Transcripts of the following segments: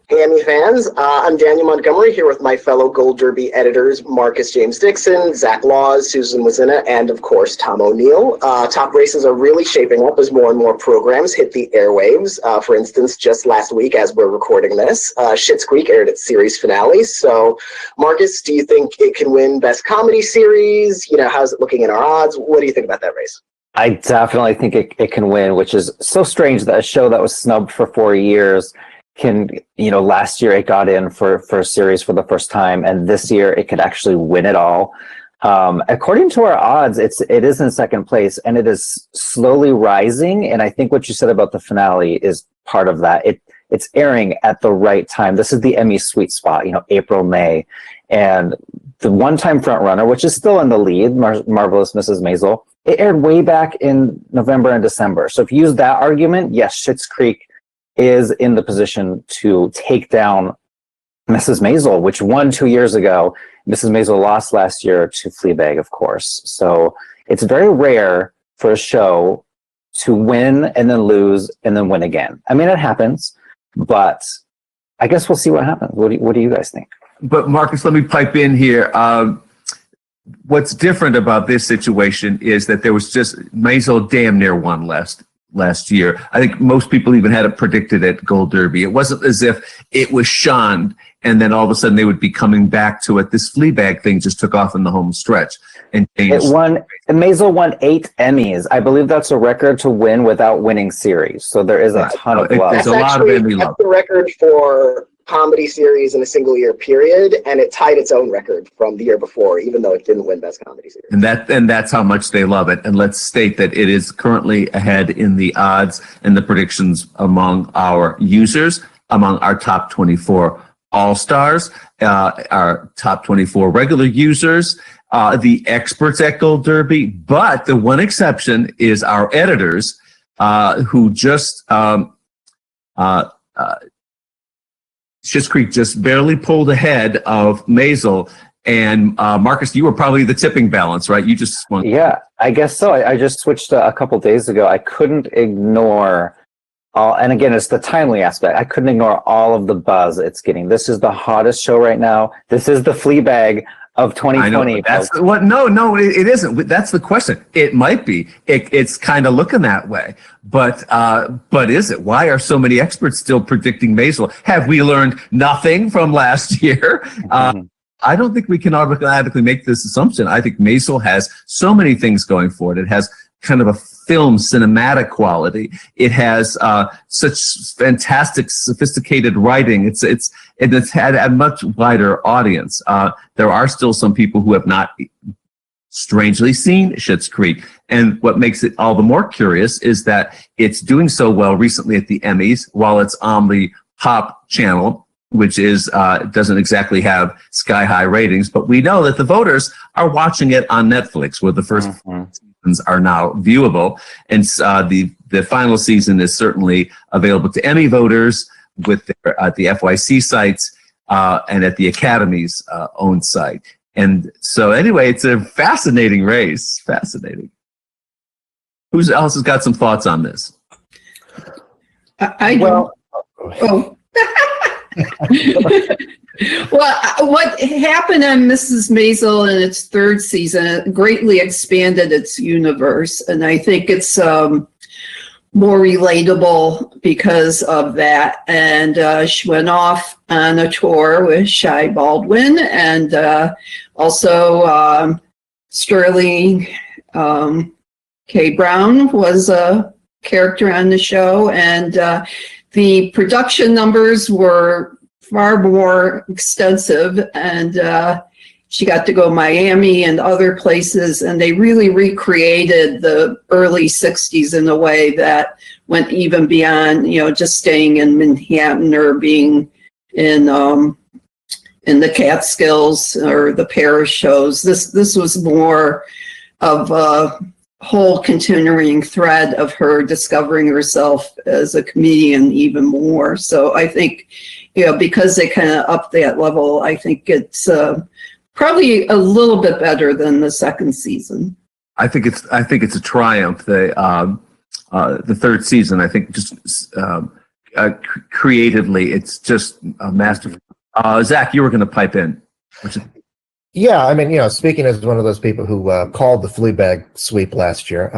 Hey, Emmy fans. I'm Daniel Montgomery here with my fellow Gold Derby editors, James Dixon, Zach Laws, Susan Wloszczyna, and of course, Tom O'Neill. Top races are really shaping up as more and more programs hit the airwaves. For instance, just last week, as we're recording this, Schitt's Creek aired its series finale. So, Marcus, do you think it can win Best Comedy Series? You know, how's it looking in our odds? What do you think about that race? I definitely think it can win, which is so strange that a show that was snubbed for 4 years can, last year it got in for a series for the first time, and this year it could actually win it all. According to our odds, it is in second place, and it is slowly rising. And I think what you said about the finale is part of that. It's airing at the right time. This is the Emmy sweet spot, April, May, and the one-time front runner, which is still in the lead, Marvelous Mrs. Maisel, it aired way back in November and December. So if you use that argument, yes, Schitt's Creek is in the position to take down Mrs. Maisel, which won 2 years ago. Mrs. Maisel lost last year to Fleabag, of course. So it's very rare for a show to win and then lose and then win again. I mean, it happens, but I guess we'll see what happens. What do you guys think? But Marcus, let me pipe in here. What's different about this situation is that there was just Maisel damn near won last year. I think most people even had it predicted at Gold Derby. It wasn't as if it was shunned and then all of a sudden they would be coming back to it. This Fleabag thing just took off in the home stretch. And Maisel won 8 Emmys. I believe that's a record to win without winning series. So there is a ton of love. There's a lot of Emmy love. That's the record for comedy series in a single year period, and it tied its own record from the year before, even though it didn't win Best Comedy Series. And that's how much they love it. And let's state that it is currently ahead in the odds and the predictions among our users, among our top 24 all-stars, our top 24 regular users, the experts at Gold Derby. But the one exception is our editors, who just Schitt's Creek just barely pulled ahead of Maisel. And Marcus, you were probably the tipping balance, right? You just swung. Yeah, I guess so. I just switched a couple days ago. I couldn't ignore and again, it's the timely aspect. I couldn't ignore all of the buzz it's getting. This is the hottest show right now. This is the Fleabag of 2020. I know, that's what? No, it isn't. That's the question. It might be. It's kind of looking that way, but is it? Why are so many experts still predicting Maisel? Have we learned nothing from last year? Mm-hmm. I don't think we can automatically make this assumption. I think Maisel has so many things going for it. It has kind of a film cinematic quality. It has such fantastic, sophisticated writing. It's had a much wider audience. There are still some people who have not strangely seen Schitt's Creek. And what makes it all the more curious is that it's doing so well recently at the Emmys, while it's on the Pop channel, which is doesn't exactly have sky-high ratings. But we know that the voters are watching it on Netflix, where the first seasons are now viewable. And the final season is certainly available to Emmy voters with at the FYC sites and at the Academy's own site. And so anyway, it's a fascinating race. Fascinating. Who else has got some thoughts on this? Well, what happened on Mrs. Maisel in its third season greatly expanded its universe, and I think it's more relatable because of that. And she went off on a tour with Shai Baldwin, and also Sterling K. Brown was a character on the show, and the production numbers were far more extensive, and she got to go to Miami and other places, and they really recreated the early 60s in a way that went even beyond, just staying in Manhattan or being in the Catskills or the Paris shows. This was more of a whole continuing thread of her discovering herself as a comedian even more. So I think, because they kind of upped that level, I think it's probably a little bit better than the second season. I think it's a triumph. The third season, I think, just creatively. It's just masterful. Zach, you were going to pipe in. Yeah, I mean, speaking as one of those people who called the Fleabag sweep last year,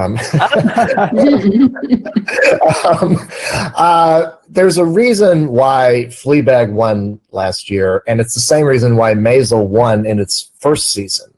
there's a reason why Fleabag won last year, and it's the same reason why Maisel won in its first season,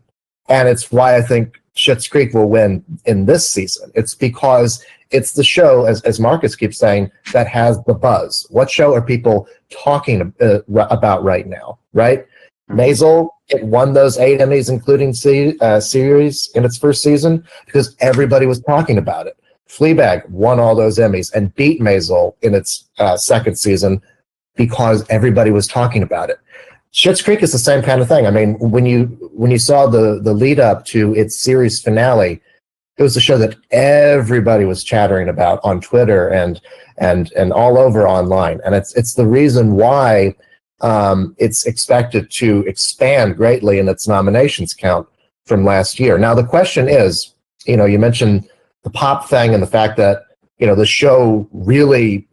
and it's why I think Schitt's Creek will win in this season. It's because it's the show, as Marcus keeps saying, that has the buzz. What show are people talking about right now, right? Maisel, it won those 8 Emmys, including series in its first season, because everybody was talking about it. Fleabag won all those Emmys and beat Maisel in its second season because everybody was talking about it. Schitt's Creek is the same kind of thing. I mean, when you saw the lead up to its series finale, it was a show that everybody was chattering about on Twitter and all over online, and it's the reason why it's expected to expand greatly in its nominations count from last year. Now, the question is, you mentioned the pop thing and the fact that, the show really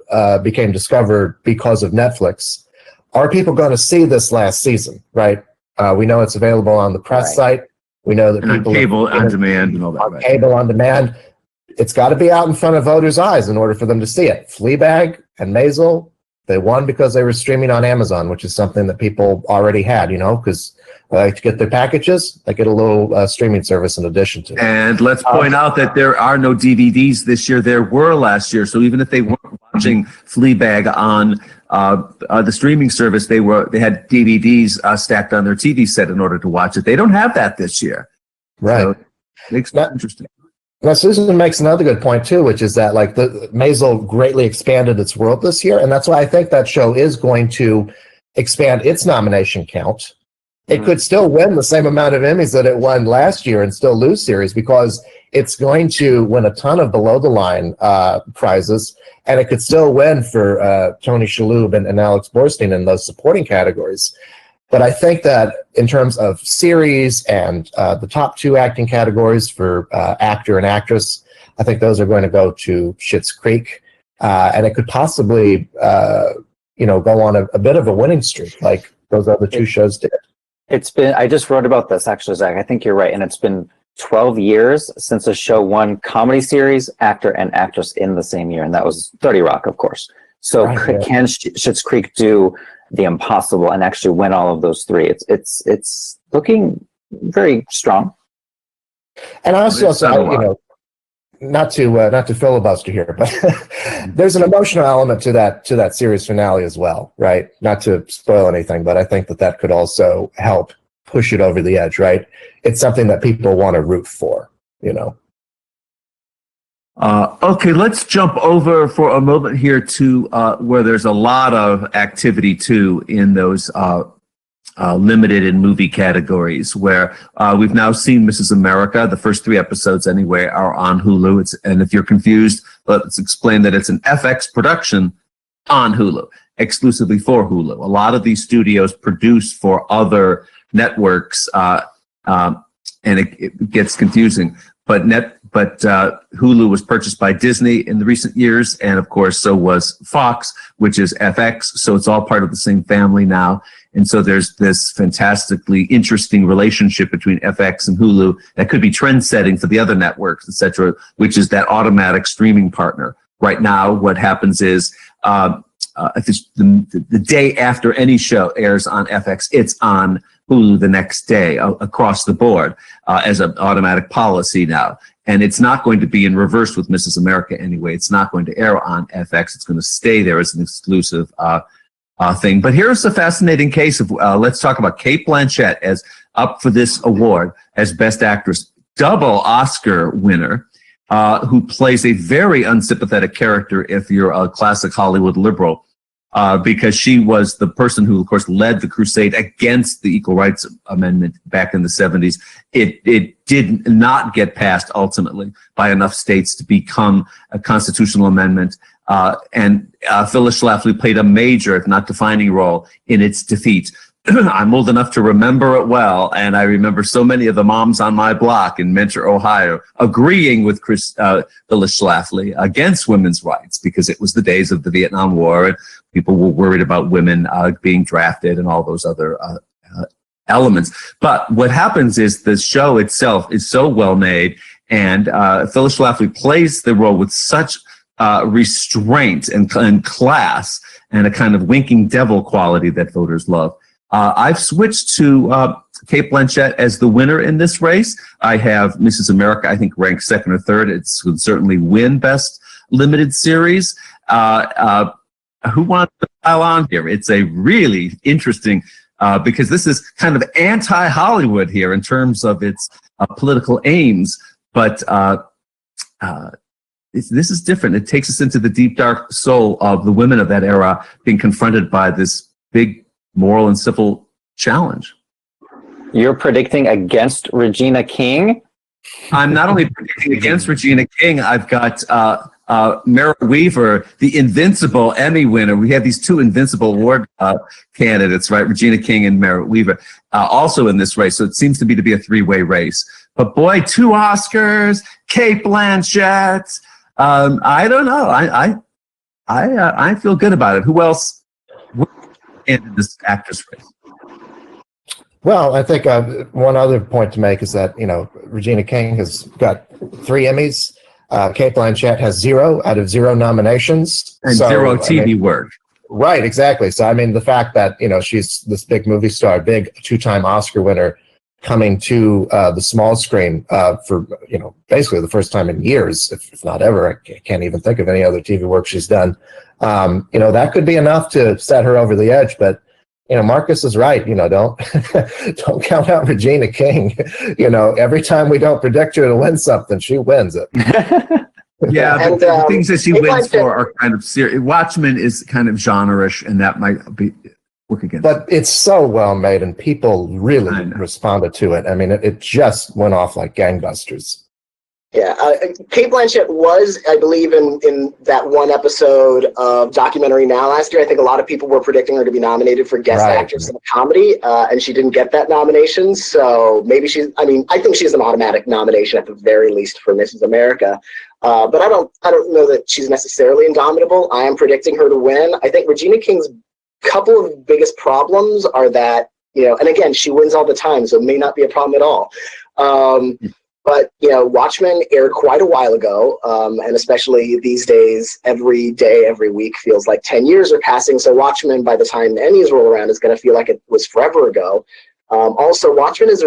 became discovered because of Netflix. Are people going to see this last season, right? We know it's available on the press site. We know that people... on cable on demand and all that. On cable on demand. It's got to be out in front of voters' eyes in order for them to see it. Fleabag and Maisel, they won because they were streaming on Amazon, which is something that people already had, because they like to get their packages. They get a little streaming service in addition to it. And let's point out that there are no DVDs this year. There were last year. So even if they weren't watching Fleabag on the streaming service, they had DVDs stacked on their TV set in order to watch it. They don't have that this year. Right. So it makes it interesting. Now, Susan makes another good point, too, which is that, the Maisel greatly expanded its world this year, and that's why I think that show is going to expand its nomination count. It could still win the same amount of Emmys that it won last year and still lose series, because it's going to win a ton of below-the-line prizes, and it could still win for Tony Shalhoub and Alex Borstein in those supporting categories. But I think that in terms of series and the top 2 acting categories for actor and actress, I think those are going to go to Schitt's Creek. And it could possibly, go on a bit of a winning streak like those other 2 shows did. I just wrote about this, actually, Zach. I think you're right. And it's been 12 years since a show won comedy series, actor, and actress in the same year. And that was 30 Rock, of course. So can Schitt's Creek do the impossible and actually win all of those 3? It's looking very strong. And I also, not to filibuster here, but there's an emotional element to that series finale as well, right? Not to spoil anything, but I think that could also help push it over the edge, right? It's something that people want to root for, Okay, let's jump over for a moment here to where there's a lot of activity too in those limited and movie categories, where we've now seen Mrs. America. The first 3 episodes anyway are on Hulu. And if you're confused, let's explain that it's an FX production on Hulu, exclusively for Hulu. A lot of these studios produce for other networks, and it gets confusing. But Hulu was purchased by Disney in the recent years, and of course, so was Fox, which is FX. So it's all part of the same family now. And so there's this fantastically interesting relationship between FX and Hulu that could be trend-setting for the other networks, et cetera, which is that automatic streaming partner. Right now, what happens is if it's the day after any show airs on FX, it's on Hulu the next day across the board as an automatic policy now. And it's not going to be in reverse with Mrs. America anyway. It's not going to air on FX. It's going to stay there as an exclusive thing. But here's a fascinating case of, let's talk about Cate Blanchett as up for this award as Best Actress, double Oscar winner, who plays a very unsympathetic character if you're a classic Hollywood liberal. Because she was the person who, of course, led the crusade against the Equal Rights Amendment back in the 70s. It did not get passed ultimately by enough states to become a constitutional amendment. And Phyllis Schlafly played a major, if not defining, role in its defeat. I'm old enough to remember it well, and I remember so many of the moms on my block in Mentor, Ohio, agreeing with Phyllis Schlafly against women's rights because it was the days of the Vietnam War, and people were worried about women being drafted and all those other elements. But what happens is the show itself is so well made, and Phyllis Schlafly plays the role with such restraint and class and a kind of winking devil quality that voters love. I've switched to Cate Blanchett as the winner in this race. I have Mrs. America, I think, ranked second or third. It would certainly win Best Limited Series. Who wants to pile on here? It's a really interesting, because this is kind of anti-Hollywood here in terms of its political aims, but this is different. It takes us into the deep, dark soul of the women of that era being confronted by this big moral and civil challenge. You're predicting against Regina King? I'm not only predicting against Regina King, I've got Merritt Weaver, the invincible Emmy winner. We have these two invincible award candidates, right? Regina King and Merritt Weaver, also in this race. So it seems to be a three-way race. But boy, 2 Oscars, Cate Blanchett. I don't know. I feel good about it. Who else in this actress race? Well, I think one other point to make is that, Regina King has got 3 Emmys. Cate Blanchett has 0 out of 0 nominations. And 0 TV work. Right, exactly. So, the fact that, she's this big movie star, big 2-time Oscar winner, coming to the small screen for, basically the first time in years, if not ever. I can't even think of any other TV work she's done. That could be enough to set her over the edge, but Marcus is right. Don't count out Regina King. Every time we don't predict her to win something, she wins it. Yeah, but the things that she wins for are kind of serious. Watchmen is kind of genre-ish, and that might be work against. But it's so well made, and people really responded to it. It just went off like gangbusters. Yeah, Cate Blanchett was, I believe, in that one episode of Documentary Now last year. I think a lot of people were predicting her to be nominated for Guest Actress in a Comedy, and she didn't get that nomination. So maybe I think she's an automatic nomination at the very least for Mrs. America. But I don't know that she's necessarily indomitable. I am predicting her to win. I think Regina King's couple of biggest problems are that, and again, she wins all the time, so it may not be a problem at all. But, Watchmen aired quite a while ago, and especially these days, every day, every week feels like 10 years are passing. So Watchmen, by the time the Emmys roll around, is going to feel like it was forever ago. Also, Watchmen is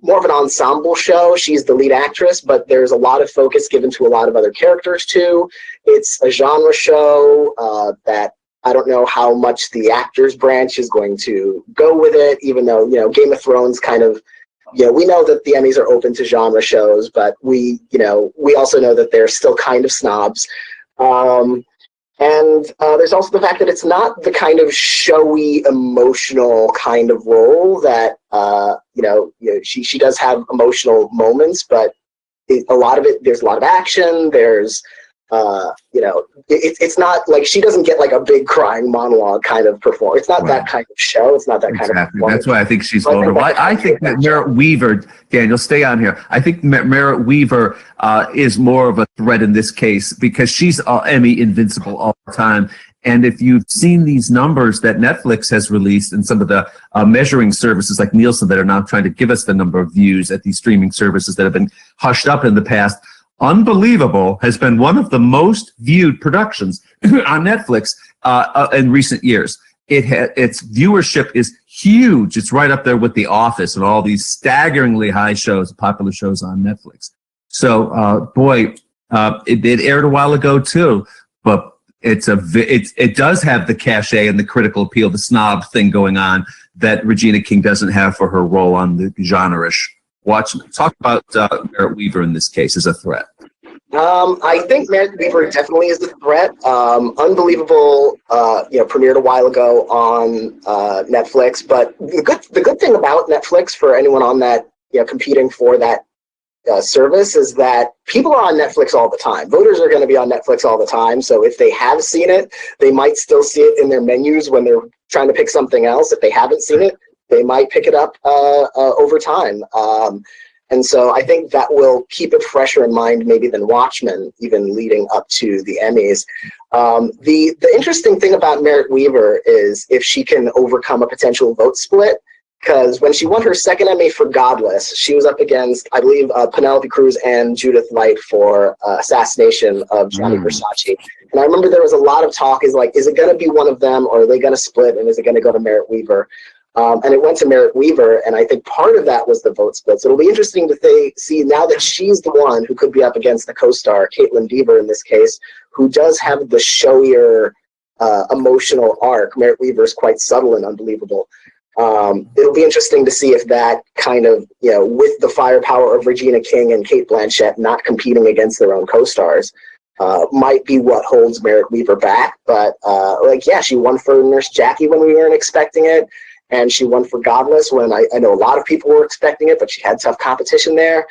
more of an ensemble show. She's the lead actress, but there's a lot of focus given to a lot of other characters, too. It's a genre show that I don't know how much the actors branch is going to go with it, even though, Game of Thrones kind of, we know that the Emmys are open to genre shows, but we also know that they're still kind of snobs. And there's also the fact that it's not the kind of showy, emotional kind of role that, she does have emotional moments, but there's a lot of action. There's, it's not like she doesn't get like a big crying monologue kind of performance. It's not that kind of show. It's not that kind of performance. That's why I think she's vulnerable. I think that Merritt Weaver, Daniel, stay on here. I think Merritt Weaver is more of a threat in this case because she's Emmy invincible all the time. And if you've seen these numbers that Netflix has released and some of the measuring services like Nielsen that are now trying to give us the number of views at these streaming services that have been hushed up in the past, Unbelievable has been one of the most viewed productions on Netflix in recent years. Its viewership is huge. It's right up there with The Office and all these staggeringly high shows, popular shows on Netflix. So, it aired a while ago too, but it does have the cachet and the critical appeal, the snob thing going on that Regina King doesn't have for her role on the genre-ish. Talk about Merritt Weaver in this case as a threat. I think Merritt Weaver definitely is a threat. Unbelievable, premiered a while ago on Netflix. But the good thing about Netflix for anyone on that, competing for that service is that people are on Netflix all the time. Voters are going to be on Netflix all the time. So if they have seen it, they might still see it in their menus when they're trying to pick something else. If they haven't seen it, they might pick it up over time. And so I think that will keep it fresher in mind maybe than Watchmen, even leading up to the Emmys. The interesting thing about Merritt Wever is if she can overcome a potential vote split, because when she won her second Emmy for Godless, she was up against, I believe, Penelope Cruz and Judith Light for Assassination of Gianni Versace. And I remember there was a lot of talk, is it going to be one of them, or are they going to split, and is it going to go to Merritt Wever? And it went to Merritt Wever, and I think part of that was the vote split. So it'll be interesting to see now that she's the one who could be up against the co-star, Caitlin Dever in this case, who does have the showier emotional arc. Merritt Wever is quite subtle and unbelievable. It'll be interesting to see if that kind of, with the firepower of Regina King and Cate Blanchett not competing against their own co-stars, might be what holds Merritt Wever back. But she won for Nurse Jackie when we weren't expecting it. And she won for Godless when I know a lot of people were expecting it, but she had tough competition there.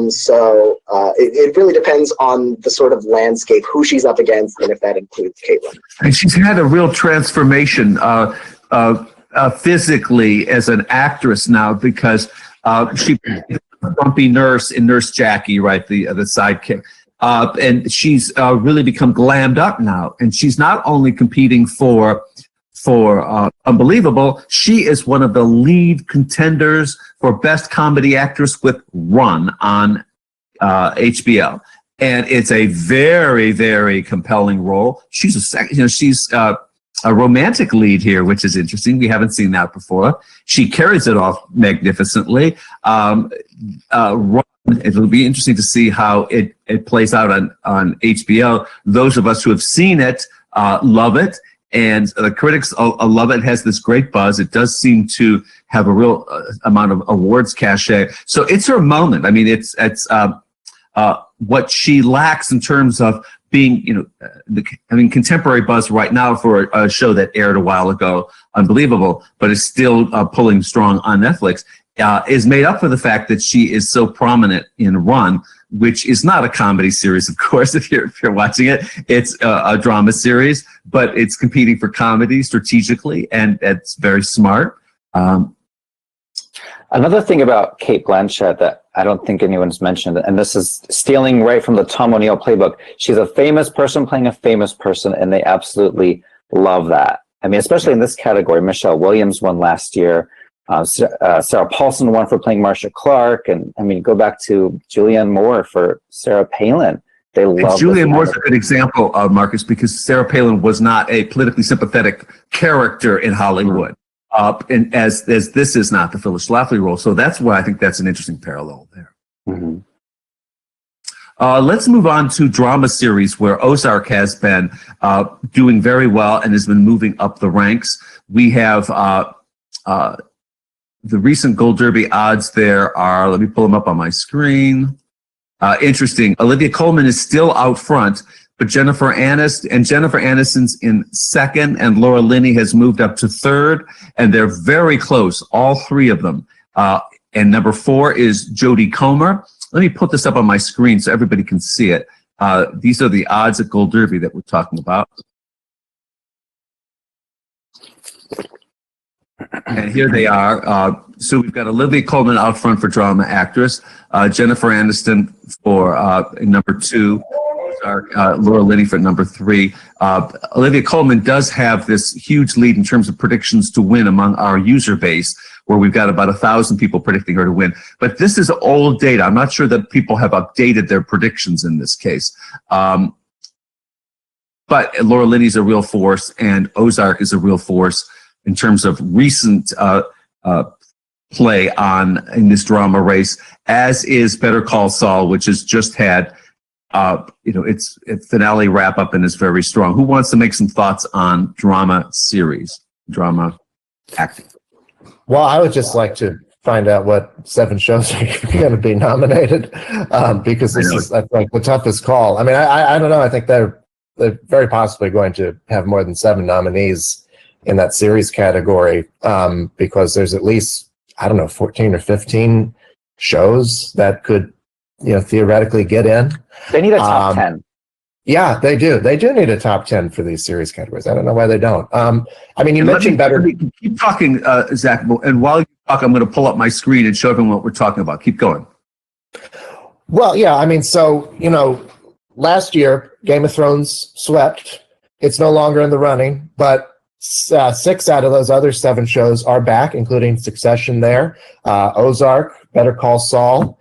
So it really depends on the sort of landscape, who she's up against, and if that includes Caitlin. And she's had a real transformation physically as an actress now, because she played the grumpy nurse in Nurse Jackie, right, the sidekick. And she's really become glammed up now. And she's not only competing for Unbelievable, she is one of the lead contenders for Best Comedy Actress with Run on HBO. And it's a very, very compelling role. She's she's a romantic lead here, which is interesting. We haven't seen that before. She carries it off magnificently. Run, it'll be interesting to see how it plays out on HBO. Those of us who have seen it love it. And the critics love it. It has this great buzz. It does seem to have a real amount of awards cachet. So it's her moment. I mean, it's what she lacks in terms of being, contemporary buzz right now for a show that aired a while ago, Unbelievable, but is still pulling strong on Netflix, is made up for the fact that she is so prominent in Run, which is not a comedy series, of course, if you're watching it. It's a drama series, but it's competing for comedy strategically, and it's very smart. Another thing about Cate Blanchett that I don't think anyone's mentioned, and this is stealing right from the Tom O'Neill playbook, she's a famous person playing a famous person, and they absolutely love that. I mean, especially in this category, Michelle Williams won last year. Sarah Paulson won for playing Marcia Clark, and I mean, go back to Julianne Moore for Sarah Palin. They love Julianne Moore's a good example, Marcus, because Sarah Palin was not a politically sympathetic character in Hollywood, and as this is not the Phyllis Schlafly role. So that's why I think that's an interesting parallel there. Mm-hmm. Let's move on to drama series, where Ozark has been doing very well and has been moving up the ranks. We have the recent Gold Derby odds there are, let me pull them up on my screen. Interesting. Olivia Colman is still out front, but Jennifer Aniston's in second, and Laura Linney has moved up to third, and they're very close, all three of them. And number 4 is Jodie Comer. Let me put this up on my screen so everybody can see it. These are the odds at Gold Derby that we're talking about. And here they are. So we've got Olivia Colman out front for drama actress, Jennifer Aniston for number 2, Laura Linney for number 3. Olivia Colman does have this huge lead in terms of predictions to win among our user base, where we've got about 1,000 people predicting her to win. But this is old data. I'm not sure that people have updated their predictions in this case. But Laura Linney's a real force, and Ozark is a real force in terms of recent play in this drama race, as is Better Call Saul, which has just had its finale wrap up and is very strong. Who wants to make some thoughts on drama series, drama acting? Well, I would just like to find out what 7 shows are going to be nominated, because this is, I think, the toughest call. I mean, I don't know. I think they're very possibly going to have more than 7 nominees in that series category, because there's at least, 14 or 15 shows that could theoretically get in. They need a top 10. Yeah, they do. They do need a top 10 for these series categories. I don't know why they don't. I mean, you mentioned better. Keep talking, Zach. And while you talk, I'm going to pull up my screen and show everyone what we're talking about. Keep going. Well, yeah. I mean, so, last year, Game of Thrones swept. It's no longer in the running, but 6 out of those other 7 shows are back, including Succession there, Ozark, Better Call Saul.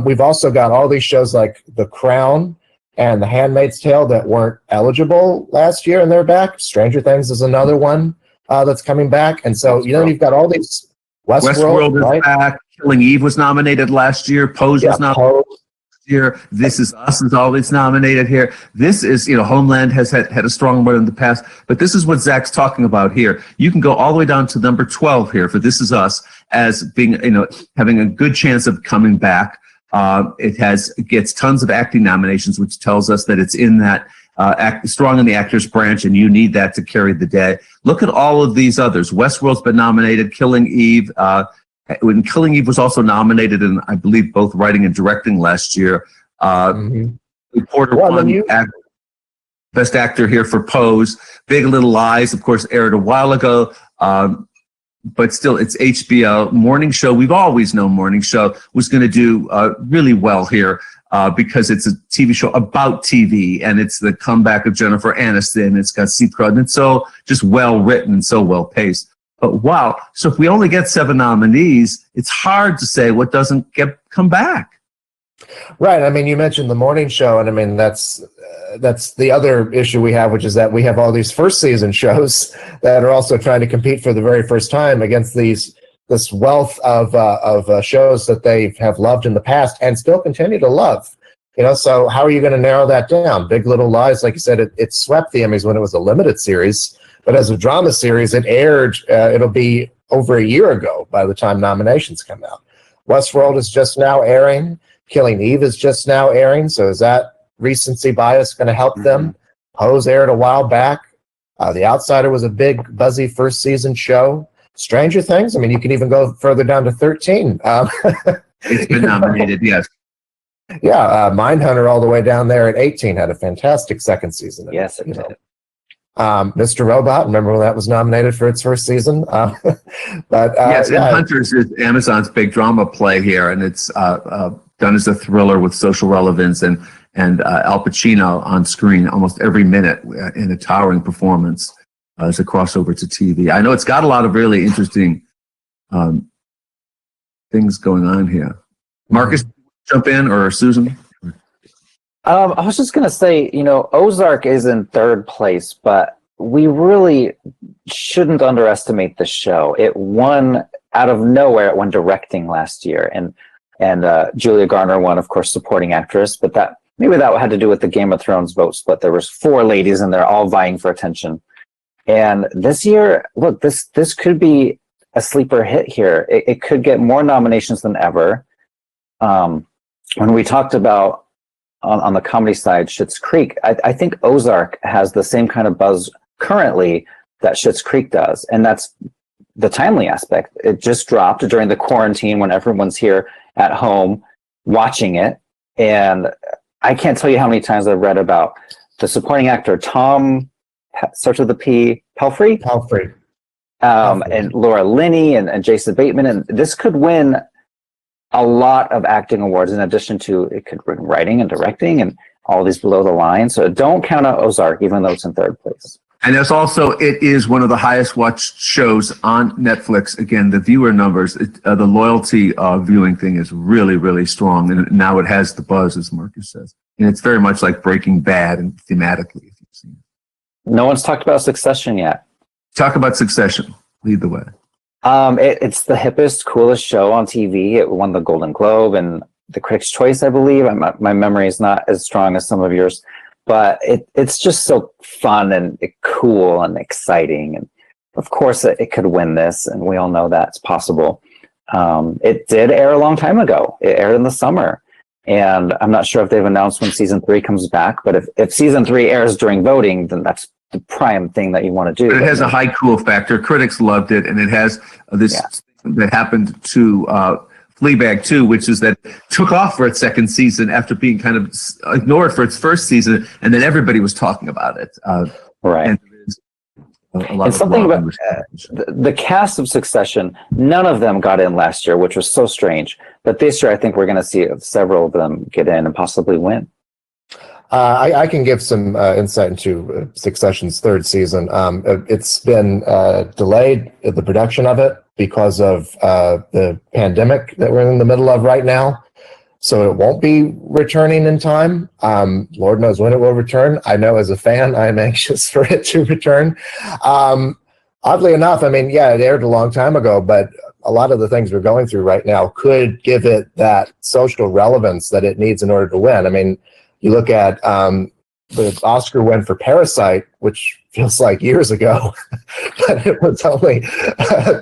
We've also got all these shows like The Crown and The Handmaid's Tale that weren't eligible last year, and they're back. Stranger Things is another one that's coming back. And so, you've got all these. Westworld is right? back. Killing Eve was nominated last year. Pose was nominated last year. This Is Us is always nominated here. This is, Homeland has had a strong run in the past, but this is what Zach's talking about here. You can go all the way down to number 12 here for This Is Us as being, having a good chance of coming back. It gets tons of acting nominations, which tells us that it's in that strong in the actors branch, and you need that to carry the day. Look at all of these others. Westworld's been nominated. Killing Eve. When Killing Eve was also nominated in, I believe, both writing and directing last year. Reporter won Best Actor here for Pose. Big Little Lies, of course, aired a while ago. But still, it's HBO. Morning Show, we've always known Morning Show was going to do really well here because it's a TV show about TV, and it's the comeback of Jennifer Aniston. It's got Steve Carell, and it's so just well written and so well paced. But wow, so if we only get 7 nominees, it's hard to say what doesn't come back. Right. I mean, you mentioned the Morning Show, and I mean that's the other issue we have, which is that we have all these first season shows that are also trying to compete for the very first time against this wealth of shows that they have loved in the past and still continue to love. So how are you going to narrow that down? Big Little Lies, like you said, it swept the Emmys when it was a limited series, but as a drama series, it aired. It'll be over a year ago by the time nominations come out. Westworld is just now airing. Killing Eve is just now airing. So is that recency bias going to help them? Pose aired a while back. The Outsider was a big, buzzy first season show. Stranger Things, I mean, you can even go further down to 13. It's been nominated, yes. Yeah, Mindhunter all the way down there at 18 had a fantastic second season. Yes, it did. Mr. Robot, remember when that was nominated for its first season? Yes, and Hunters is Amazon's big drama play here, and it's done as a thriller with social relevance and Al Pacino on screen almost every minute in a towering performance as a crossover to TV. I know it's got a lot of really interesting things going on here. Marcus, jump in, or Susan? I was just going to say, Ozark is in 3rd place, but we really shouldn't underestimate the show. It won out of nowhere. It won directing last year, and Julia Garner won, of course, supporting actress. But maybe that had to do with the Game of Thrones vote split. There was 4 ladies in there, all vying for attention. And this year, look, this could be a sleeper hit here. It could get more nominations than ever. When we talked about on the comedy side, Schitt's Creek, I think Ozark has the same kind of buzz currently that Schitt's Creek does. And that's the timely aspect. It just dropped during the quarantine when everyone's here at home watching it. And I can't tell you how many times I've read about the supporting actor, Tom, starts with the P, Pelfrey? Pelfrey. And Laura Linney and Jason Bateman. And this could win a lot of acting awards, in addition to it could win writing and directing and all these below the line. So don't count out Ozark, even though it's in 3rd place. And it is one of the highest watched shows on Netflix. Again, the viewer numbers, the loyalty viewing thing is really, really strong. And now it has the buzz, as Marcus says. And it's very much like Breaking Bad and thematically, if you've seen it. No one's talked about Succession yet. Talk about Succession. Lead the way. It's the hippest, coolest show on TV. It won the Golden Globe and the Critics' Choice, I believe. My memory is not as strong as some of yours, but it's just so fun and cool and exciting. And of course, it could win this, and we all know that's possible. It did air a long time ago. It aired in the summer, and I'm not sure if they've announced when season 3 comes back. But if season 3 airs during voting, then that's the prime thing that you want to do. But it has a high cool factor. Critics loved it, and it has this thing that happened to Fleabag 2, which is that took off for its second season after being kind of ignored for its first season, and then everybody was talking about it. Right. And a lot And of something about love. the cast of Succession, none of them got in last year, which was so strange. But this year, I think we're going to see several of them get in and possibly win. I can give some insight into Succession's third season. It's been delayed, the production of it, because of the pandemic that we're in the middle of right now. So it won't be returning in time. Lord knows when it will return. I know as a fan, I'm anxious for it to return. Oddly enough, I mean, yeah, it aired a long time ago, but a lot of the things we're going through right now could give it that social relevance that it needs in order to win. I mean, you look at the Oscar win for Parasite, which feels like years ago, but it was only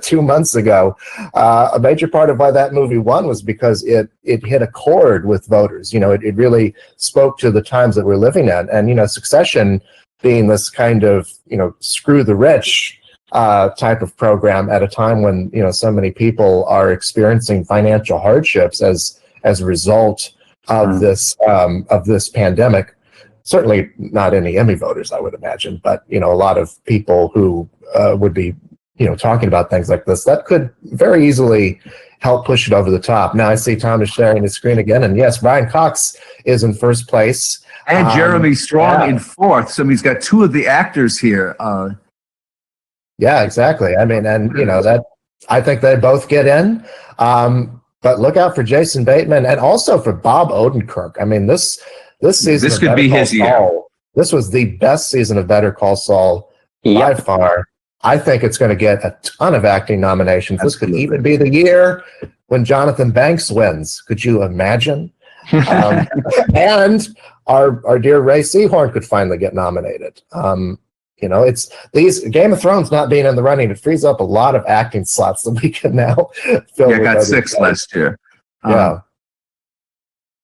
2 months ago. A major part of why that movie won was because it hit a chord with voters. You know, it really spoke to the times that we're living in. And, you know, Succession being this kind of, you know, screw the rich type of program at a time when, you know, so many people are experiencing financial hardships as a result of this pandemic. Certainly not any Emmy voters, I would imagine, but, you know, a lot of people who would be, you know, talking about things like this, that could very easily help push it over the top. Now I see Thomas sharing his screen again, and yes, Brian Cox is in first place. And Jeremy Strong in fourth. So he's got two of the actors here. Yeah, exactly. I mean, and, you know, that I think they both get in. But look out for Jason Bateman and also for Bob Odenkirk. I mean, this season, this could be his year. This was the best season of Better Call Saul by far. I think it's going to get a ton of acting nominations. Absolutely. This could even be the year when Jonathan Banks wins. Could you imagine? And our dear Ray Seahorn could finally get nominated. You know, it's these Game of Thrones not being in the running. It frees up a lot of acting slots that we can now fill. Yeah, got 6 last year. Yeah.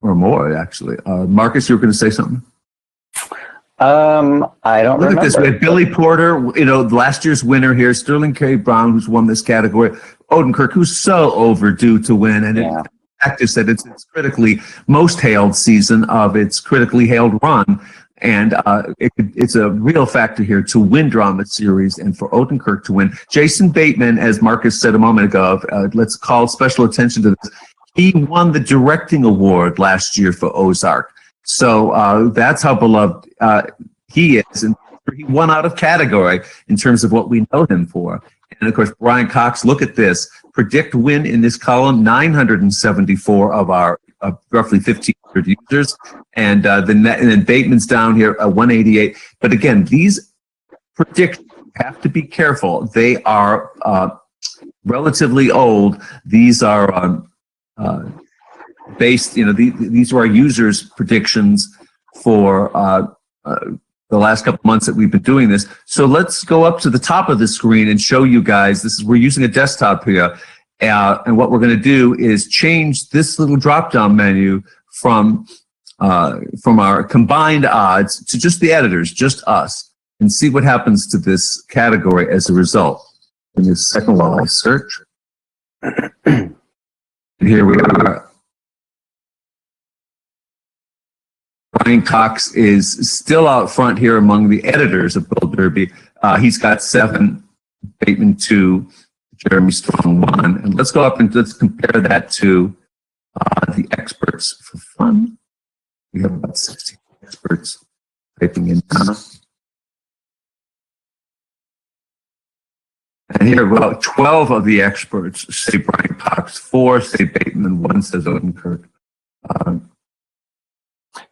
Or more, actually. Marcus, you were going to say something? I don't remember. Look at this. We had Billy Porter, you know, last year's winner here. Sterling K. Brown, who's won this category. Odenkirk, who's so overdue to win. And in fact, is that it's critically most hailed season of its critically hailed run. And it's a real factor here to win drama series and for Odenkirk to win. Jason Bateman, as Marcus said a moment ago, let's call special attention to this. He won the directing award last year for Ozark. So that's how beloved he is. And he won out of category in terms of what we know him for. And of course, Brian Cox, look at this. Predict win in this column, 974 of our roughly 1,500 users. And then Bateman's down here at 188. But again, these predictions have to be careful. They are relatively old. These are based, you know, these are our users' predictions for the last couple months that we've been doing this. So let's go up to the top of the screen and show you guys. We're using a desktop here. And what we're going to do is change this little drop-down menu from our combined odds to just the editors, just us, and see what happens to this category as a result. In this second while I search. And here we are. Brian Cox is still out front here among the editors of Bill Derby. He's got 7, Bateman 2, Jeremy Strong 1. And let's go up and let's compare that to the experts for fun. We have about 16 experts typing in now. And here, well, 12 of the experts say Brian Cox, 4 say Bateman, 1 says Odenkirk.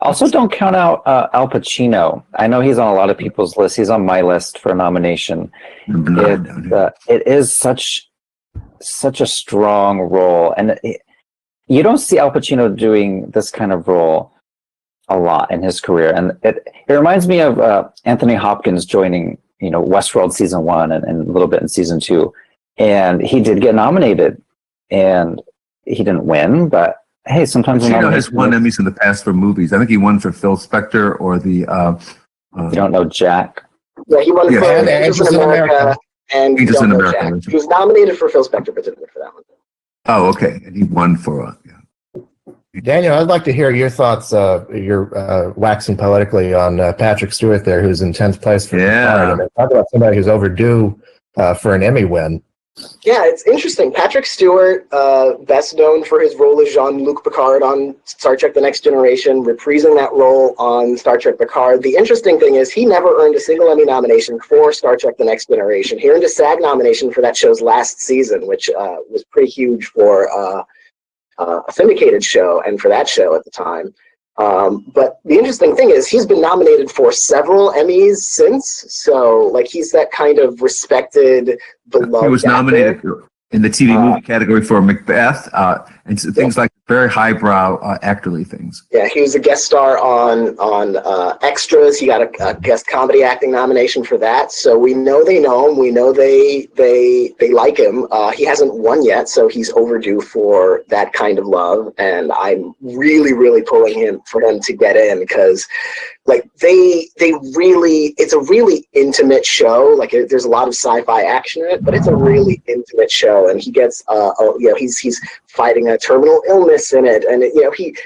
Also, don't count out Al Pacino. I know he's on a lot of people's lists. He's on my list for nomination. It is such a strong role, and you don't see Al Pacino doing this kind of role a lot in his career. And it reminds me of Anthony Hopkins joining, you know, Westworld season 1 and a little bit in season 2, and he did get nominated, and he didn't win, but. Hey, sometimes Pacino has won Emmys in the past for movies. I think he won for Phil Spector or the. You don't know Jack? Yeah, he won for Angels in America and Angels in America. Jack. He was nominated for Phil Spector, but didn't win for that one. Oh, okay. And he won for Daniel, I'd like to hear your thoughts. You're waxing poetically on Patrick Stewart there, who's in 10th place for Picard. I mean, talk about somebody who's overdue for an Emmy win. Yeah, it's interesting. Patrick Stewart, best known for his role as Jean-Luc Picard on Star Trek The Next Generation, reprising that role on Star Trek Picard. The interesting thing is he never earned a single Emmy nomination for Star Trek The Next Generation. He earned a SAG nomination for that show's last season, which was pretty huge for a syndicated show and for that show at the time. But the interesting thing is he's been nominated for several Emmys since. So, like, he's that kind of respected, beloved He was nominated actor. in the TV movie category for Macbeth and things like very highbrow actorly things. Yeah, he was a guest star on Extras. He got a guest comedy acting nomination for that. So we know they know him. We know they like him. He hasn't won yet, so he's overdue for that kind of love. And I'm really, really pulling for him to get in because, like, it's a really intimate show. Like, there's a lot of sci-fi action in it, but it's a really intimate show. And he gets, he's fighting a terminal illness in it, and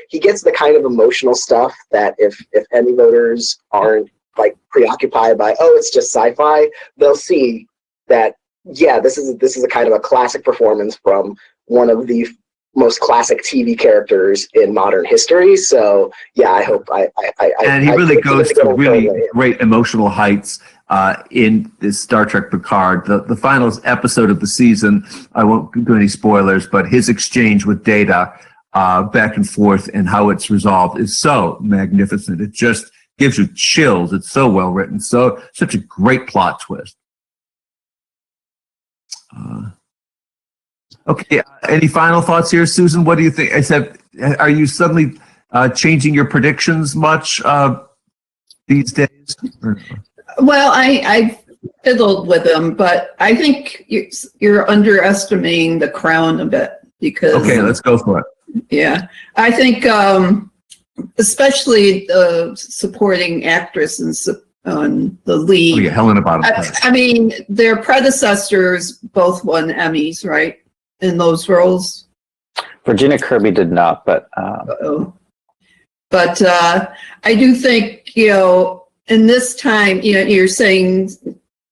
he gets the kind of emotional stuff that if Emmy voters aren't like preoccupied by, oh, it's just sci-fi, they'll see that this is a kind of a classic performance from one of the most classic TV characters in modern history. So yeah, I hope and he really goes to really great emotional heights in this Star Trek Picard. The final episode of the season, I won't do any spoilers, but his exchange with Data back and forth and how it's resolved is so magnificent. It just gives you chills. It's so well written. Such a great plot twist. Okay, any final thoughts here, Susan? What do you think? Are you suddenly changing your predictions much these days? Well, I fiddled with them, but I think you're underestimating The Crown a bit because. Okay, let's go for it. Yeah, I think especially the supporting actress on the lead. Oh, yeah, Helena Bonham. I mean, their predecessors both won Emmys, right? In those roles. Virginia Kirby did not, but I do think, in this time, you're saying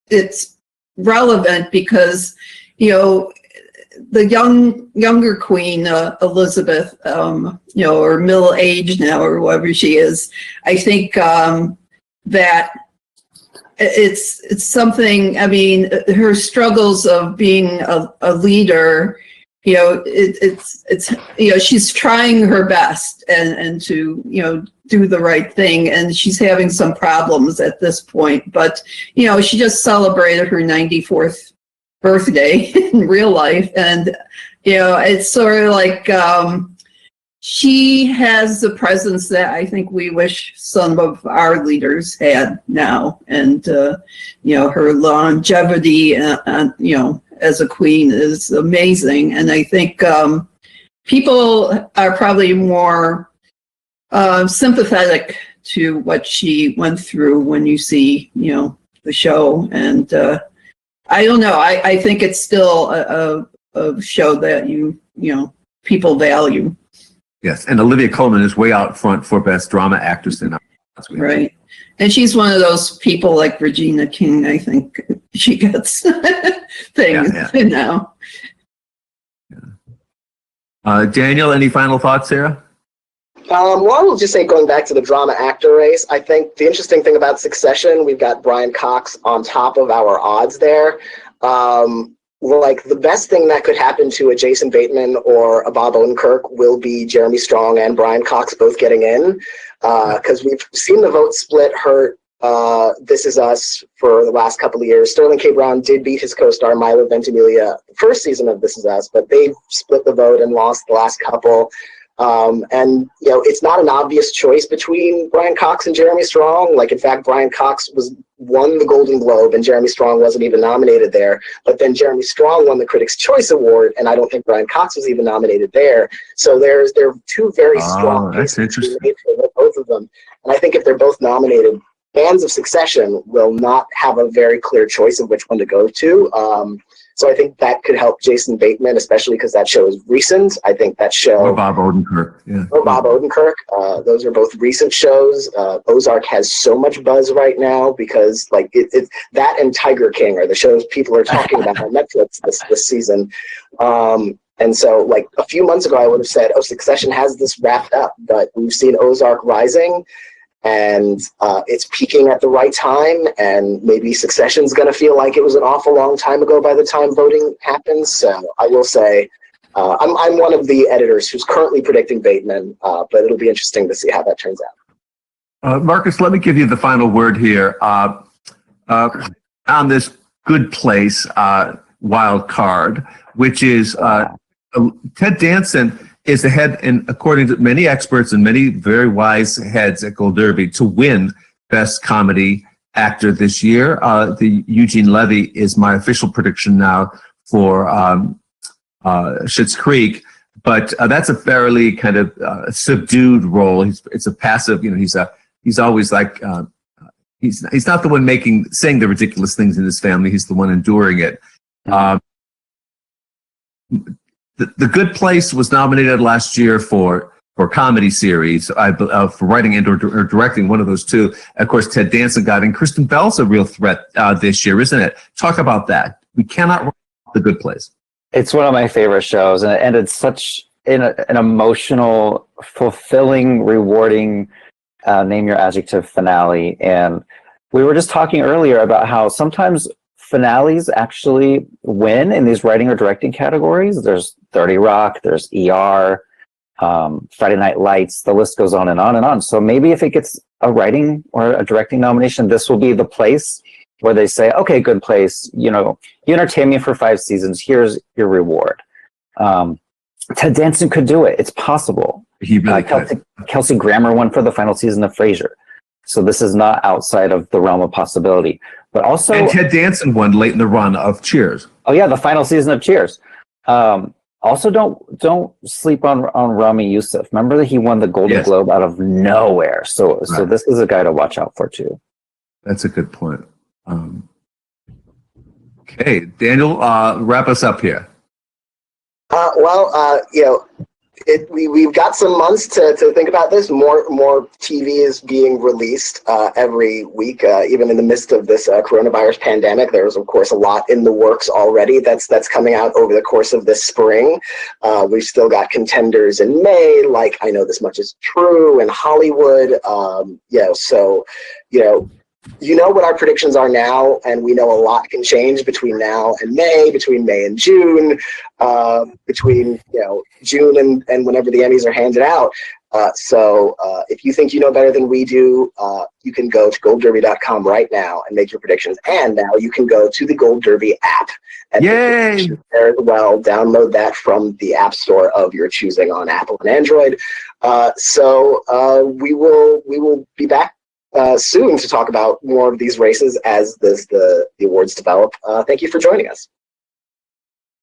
it's relevant because, the younger queen, Elizabeth, or middle age now, or whatever she is, I think that it's something. I mean, her struggles of being a leader, it's she's trying her best and to do the right thing, and she's having some problems at this point. But she just celebrated her 94th birthday in real life, and it's sort of like she has the presence that I think we wish some of our leaders had now, and her longevity, as a queen is amazing, and I think people are probably more sympathetic to what she went through when you see the show, and I don't know. I think it's still a show that people value. Yes, and Olivia Colman is way out front for Best Drama Actress in our. Right, and she's one of those people like Regina King. I think she gets things now. Yeah. Daniel, any final thoughts here? Well, I will just say, going back to the drama actor race, I think the interesting thing about Succession, we've got Brian Cox on top of our odds there. Like, the best thing that could happen to a Jason Bateman or a Bob Odenkirk will be Jeremy Strong and Brian Cox both getting in, because we've seen the vote split hurt This Is Us for the last couple of years. Sterling K. Brown did beat his co-star Milo Ventimiglia the first season of This Is Us, but they split the vote and lost the last couple. And it's not an obvious choice between Brian Cox and Jeremy Strong. Like, in fact, Brian Cox won the Golden Globe and Jeremy Strong wasn't even nominated there. But then Jeremy Strong won the Critics' Choice Award, and I don't think Brian Cox was even nominated there. So there are two very strong that's cases interesting. made for both of them. And I think if they're both nominated, fans of Succession will not have a very clear choice of which one to go to. So I think that could help Jason Bateman, especially because that show is recent. I think that show... Or Bob Odenkirk. Yeah. Or Bob Odenkirk. Those are both recent shows. Ozark has so much buzz right now because like that and Tiger King are the shows people are talking about on Netflix this season. And so like a few months ago, I would have said, oh, Succession has this wrapped up, but we've seen Ozark rising. And it's peaking at the right time, and maybe Succession's going to feel like it was an awful long time ago by the time voting happens. So I will say I'm one of the editors who's currently predicting Bateman, but it'll be interesting to see how that turns out. Marcus, let me give you the final word here. On this Good Place wild card, which is Ted Danson is the head, and according to many experts and many very wise heads at Gold Derby, to win Best Comedy Actor this year. The Eugene Levy is my official prediction now for Schitt's Creek, but that's a fairly kind of subdued role. It's a passive, he's always like he's not the one saying the ridiculous things in his family. He's the one enduring it. The Good Place was nominated last year for comedy series, for writing and or directing, one of those two. Of course, Ted Danson got in. Kristen Bell's a real threat this year, isn't it? Talk about that. We cannot write The Good Place. It's one of my favorite shows, and it's such an emotional, fulfilling, rewarding, name your adjective finale. And we were just talking earlier about how sometimes finales actually win in these writing or directing categories. There's 30 Rock, there's ER, Friday Night Lights, the list goes on and on and on. So maybe if it gets a writing or a directing nomination, this will be the place where they say, okay, Good Place, you entertain me for 5 seasons, here's your reward. Ted Danson could do it. It's possible. He really could. Kelsey Grammer won for the final season of Frasier. So this is not outside of the realm of possibility. But also, and Ted Danson won late in the run of Cheers. Oh yeah, the final season of Cheers. Also, don't sleep on Rami Youssef. Remember that he won the Golden Globe out of nowhere. So this is a guy to watch out for too. That's a good point. Okay, Daniel, wrap us up here. We've got some months to think about this. More TV is being released every week, even in the midst of this coronavirus pandemic. There's, of course, a lot in the works already that's coming out over the course of this spring. We've still got contenders in May, like I Know This Much Is True in Hollywood. You know what our predictions are now, and we know a lot can change between now and May, between May and June, between June and whenever the Emmys are handed out. So if you think you know better than we do, you can go to goldderby.com right now and make your predictions. And now you can go to the Gold Derby app. And yay! There as well. Download that from the app store of your choosing on Apple and Android. We will be back soon to talk about more of these races as the awards develop. Thank you for joining us.